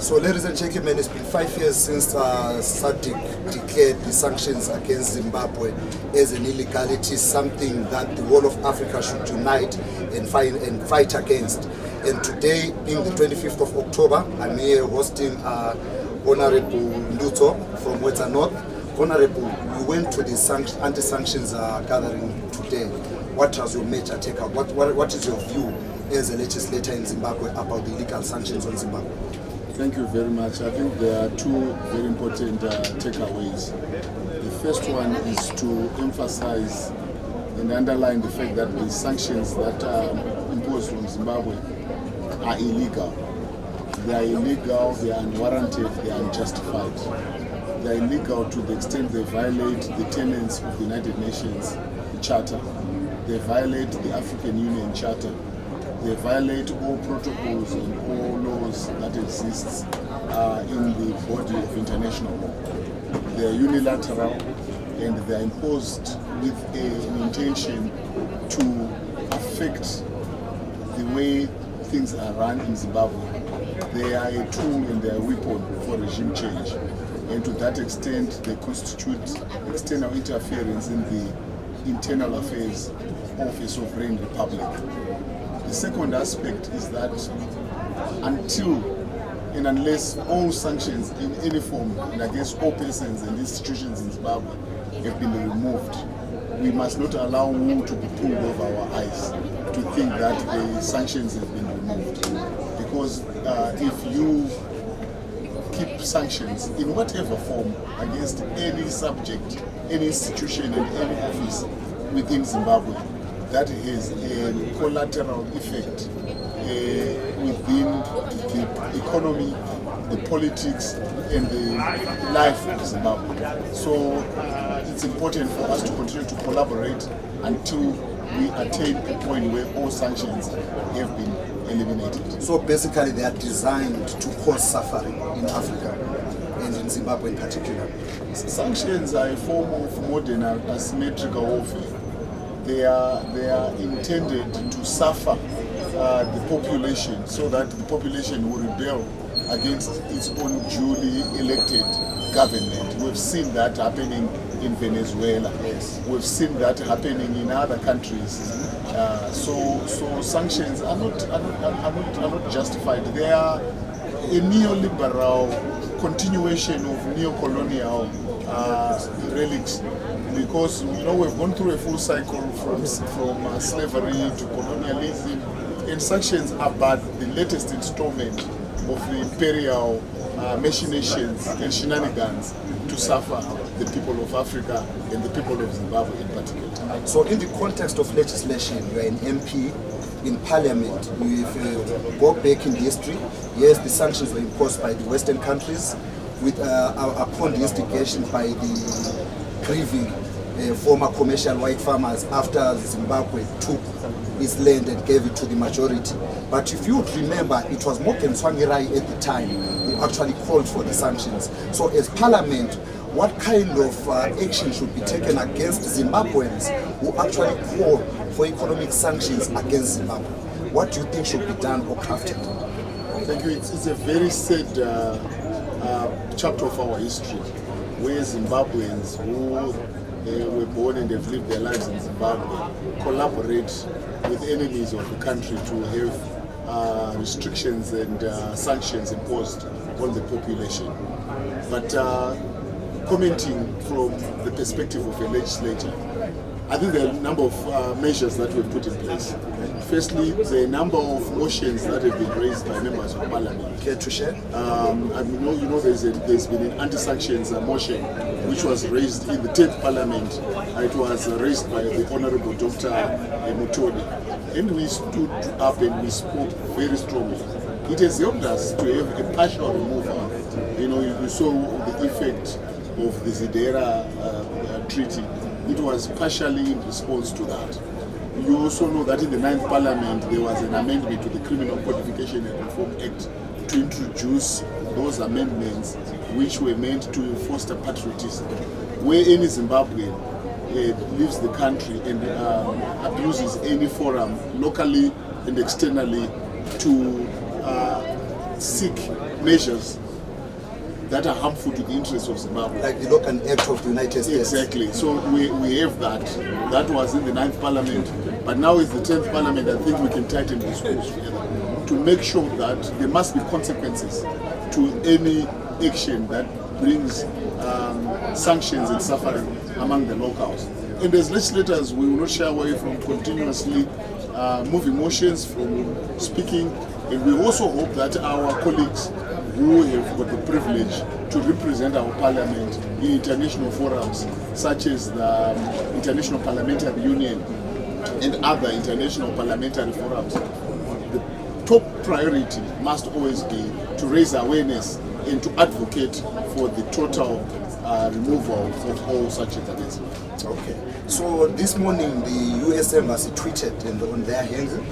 So, ladies and gentlemen, it's been 5 years since SADC declared the sanctions against Zimbabwe as an illegality, something that the whole of Africa should unite and fight against. And today, being the 25th of October, I'm here hosting Honorable Ndudzo from Western North. Honorable, we went to the anti-sanctions gathering today. What was your major takeout? What is your view as a legislator in Zimbabwe about the illegal sanctions on Zimbabwe? Thank you very much. I think there are two very important takeaways. The first one is to emphasize and underline the fact that the sanctions that are imposed on Zimbabwe are illegal. They are illegal, they are unwarranted, they are unjustified. They are illegal to the extent they violate the tenets of the United Nations Charter. They violate the African Union Charter. They violate all protocols and all laws that exist in the body of international law. They are unilateral and they are imposed with an intention to affect the way things are run in Zimbabwe. They are a tool and they are a weapon for regime change. And to that extent, they constitute external interference in the internal affairs of a sovereign republic. The second aspect is that until and unless all sanctions in any form and against all persons and institutions in Zimbabwe have been removed, we must not allow wool to be pulled over our eyes to think that the sanctions have been removed. Because if you keep sanctions in whatever form against any subject, any institution and any office within Zimbabwe, that has a collateral effect within the economy, the politics, and the life of Zimbabwe. So it's important for us to continue to collaborate until we attain a point where all sanctions have been eliminated. So basically they are designed to cause suffering in Africa and in Zimbabwe in particular. Sanctions are a form of modern asymmetrical warfare. They are intended to suffer the population so that the population will rebel against its own duly elected government. We've seen that happening in Venezuela. Yes. We've seen that happening in other countries. So sanctions are not justified. They are a neoliberal continuation of neo-colonial relics. Because we've gone through a full cycle from slavery to colonialism, and sanctions are but the latest installment of the imperial machinations and shenanigans to suffer the people of Africa and the people of Zimbabwe in particular. So in the context of legislation, you are an MP in Parliament. If you go back in history, yes, the sanctions were imposed by the Western countries upon the instigation by the grieving former commercial white farmers after Zimbabwe took its land and gave it to the majority. But if you would remember, it was Morgan Tsvangirai at the time who actually called for the sanctions. So as Parliament, what kind of action should be taken against Zimbabweans who actually call for economic sanctions against Zimbabwe? What do you think should be done or crafted? Thank you. It's a very sad chapter of our history, where Zimbabweans who were born and have lived their lives in Zimbabwe collaborate with enemies of the country to have restrictions and sanctions imposed on the population. But commenting from the perspective of a legislator, I think there are a number of measures that we've put in place. Firstly, there are a number of motions that have been raised by members of Parliament. Care to share? There's been an anti-sanctions motion which was raised in the 10th Parliament. It was raised by the Honorable Dr. Mutoni. And we stood up and we spoke very strongly. It has helped us to have a partial removal. You saw the effect of the Zidera Treaty. It was partially in response to that. You also know that in the 9th Parliament there was an amendment to the Criminal Codification and Reform Act to introduce those amendments which were meant to foster patriotism. Where any Zimbabwean leaves the country and abuses any forum locally and externally to seek measures that are harmful to the interests of Zimbabwe. Like the Local Act of the United States. Exactly. So we have that. That was in the 9th Parliament, but now it's the 10th Parliament. I think we can tighten the screws together to make sure that there must be consequences to any action that brings sanctions and suffering among the locals. And as legislators, we will not shy away from continuously moving motions, from speaking, and we also hope that our colleagues who have got the privilege to represent our parliament in international forums such as the International Parliamentary Union and other international parliamentary forums, the top priority must always be to raise awareness and to advocate for the total removal of all sanctions against it. Okay. So this morning the US Embassy tweeted on their handle,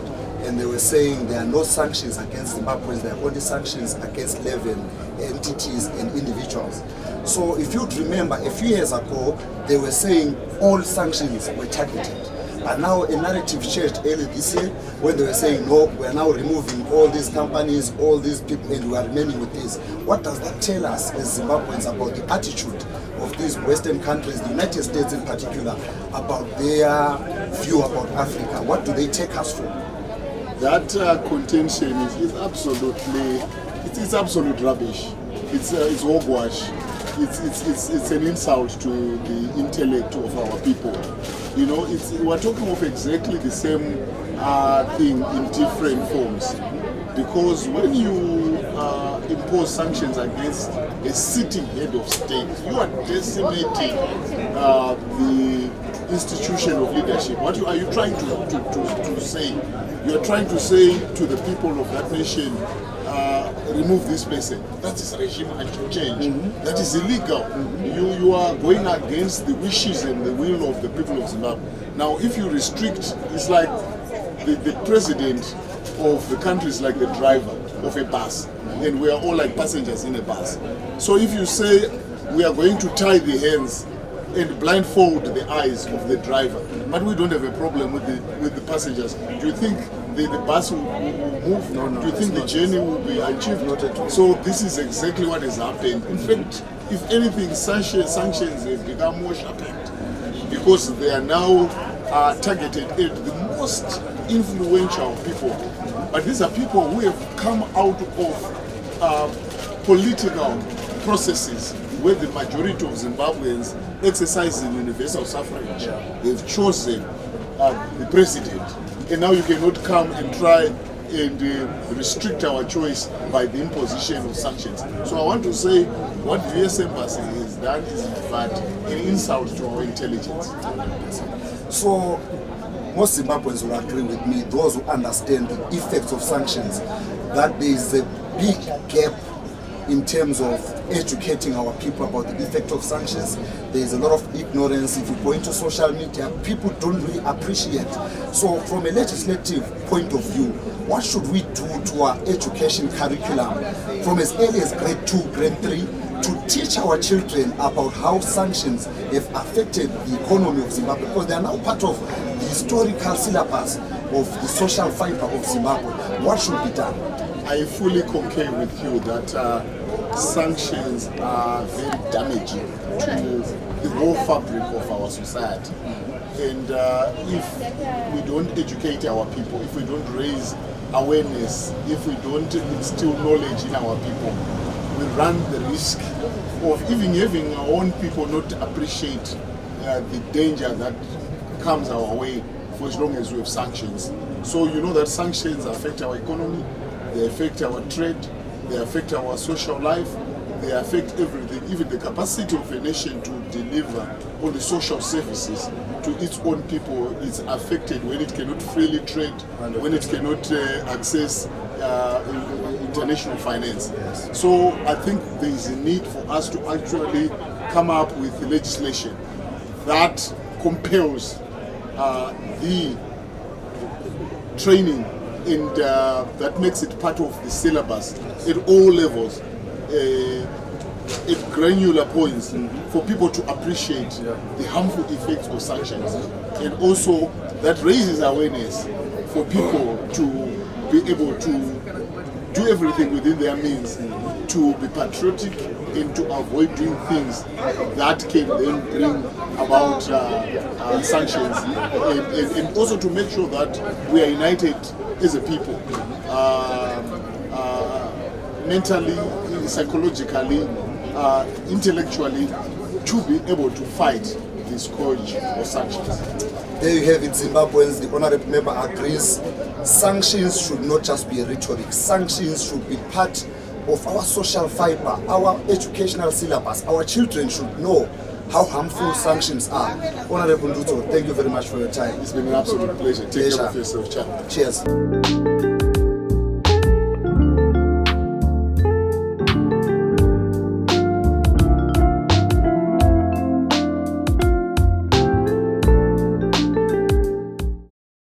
and they were saying there are no sanctions against Zimbabweans, there are only sanctions against 11 entities and individuals. So if you'd remember, a few years ago, they were saying all sanctions were targeted. But now a narrative changed early this year when they were saying, no, we are now removing all these companies, all these people, and we are remaining with this. What does that tell us as Zimbabweans about the attitude of these Western countries, the United States in particular, about their view about Africa? What do they take us for? That contention is absolutely, it's absolute rubbish. It's hogwash. It's an insult to the intellect of our people. You know, we're talking of exactly the same thing in different forms. Because when you impose sanctions against a sitting head of state, you are decimating the institution of leadership. What are you trying to say? You are trying to say to the people of that nation, remove this person. That is regime change. That is illegal. You are going against the wishes and the will of the people of Zimbabwe. Now, if you restrict, it's like the president of the country is like the driver of a bus, and we are all like passengers in a bus. So if you say we are going to tie the hands and blindfold the eyes of the driver, but we don't have a problem with the passengers, do you think the bus will move? No, do you think the journey will be achieved? Not at all. So this is exactly what has happened. In fact, if anything, sanctions have become more sharpened because they are now targeted at the most influential people. But these are people who have come out of political processes where the majority of Zimbabweans exercising universal suffrage. They've chosen the president. And now you cannot come and try and restrict our choice by the imposition of sanctions. So I want to say what the US Embassy has done is in fact an insult to our intelligence. So most Zimbabweans will agree with me, those who understand the effects of sanctions, that there is a big gap in terms of educating our people about the effect of sanctions. There is a lot of ignorance. If you go into social media, people don't really appreciate. So from a legislative point of view, what should we do to our education curriculum from as early as grade 2, grade 3, to teach our children about how sanctions have affected the economy of Zimbabwe, because they are now part of the historical syllabus of the social fiber of Zimbabwe. What should be done? I fully concur with you that sanctions are very damaging to the whole fabric of our society. And if we don't educate our people, if we don't raise awareness, if we don't instill knowledge in our people, we run the risk of even having our own people not appreciate the danger that comes our way for as long as we have sanctions. So you know that sanctions affect our economy, they affect our trade, they affect our social life, they affect everything, even the capacity of a nation to deliver all the social services to its own people is affected when it cannot freely trade, when it cannot access international finance. So I think there is a need for us to actually come up with legislation that compels the training and that makes it part of the syllabus at all levels, at granular points, for people to appreciate the harmful effects of sanctions, and also that raises awareness for people to be able to do everything within their means to be patriotic and to avoid doing things that can then bring about sanctions, and also to make sure that we are united as a people, mentally, psychologically, intellectually, to be able to fight the scourge of sanctions. There you have it, Zimbabweans. The honorable member agrees. Sanctions should not just be a rhetoric. Sanctions should be part of our social fiber, our educational syllabus. Our children should know how harmful sanctions are. Honorable Ndudzo, thank you very much for your time. It's been an absolute pleasure. Take care of yourself, Chad. Cheers.